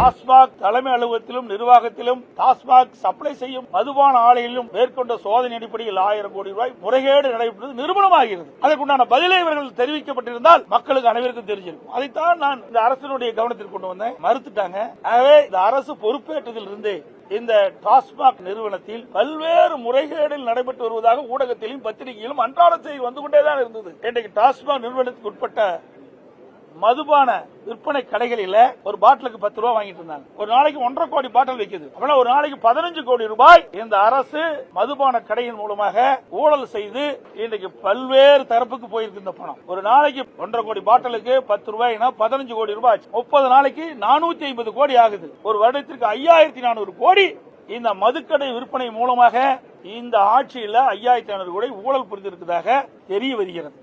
டாஸ்மாக் தலைமை அலுவலகத்திலும் நிர்வாகத்திலும் டாஸ்மாக் சப்ளை செய்யும் மதுபான ஆலையிலும் மேற்கொண்ட சோதனை அடிப்படையில் 1000 கோடி ரூபாய் முறைகேடு நடைபெற்றது நிரூபணமாகிறது. அதற்குண்டான பதிலை இவர்கள் தெரிவிக்கப்பட்டிருந்தால் மக்களுக்கு அனைவருக்கும் தெரிஞ்சிருக்கும். அதைத்தான் நான் இந்த அரசினுடைய கவனத்தில் கொண்டு வந்தேன். மறுத்துட்டாங்க. ஆகவே இந்த அரசு பொறுப்பேற்றதில் இருந்து இந்த டாஸ்மாக் நிறுவனத்தில் பல்வேறு முறைகேடுகள் நடைபெற்று வருவதாக ஊடகத்திலும் பத்திரிகையிலும் அன்றாட செய்தி வந்து கொண்டேதான் இருந்தது. இன்றைக்கு டாஸ்மாக் நிறுவனத்துக்கு உட்பட்ட மதுபான விற்பனை கடைகளில் ஒரு பாட்டிலுக்கு 10 ரூபாய் வாங்கிட்டு இருந்தாங்க. ஒரு நாளைக்கு 1.5 கோடி பாட்டில் விற்குது. அப்படின்னா ஒரு நாளைக்கு 15 கோடி ரூபாய் இந்த அரசு மதுபான கடையின் மூலமாக ஊழல் செய்து இன்றைக்கு பல்வேறு தரப்புக்கு போயிருக்கு இந்த பணம். ஒரு நாளைக்கு 1.5 கோடி பாட்டிலுக்கு 10 ரூபாய்னா 15 கோடி ரூபாய், 30 நாளைக்கு 450 கோடி ஆகுது. ஒரு வருடத்திற்கு 5400 கோடி இந்த மதுக்கடை விற்பனை மூலமாக இந்த ஆட்சியில் 5400 கோடி ஊழல் புரிந்திருப்பதாக தெரிய வருகிறது.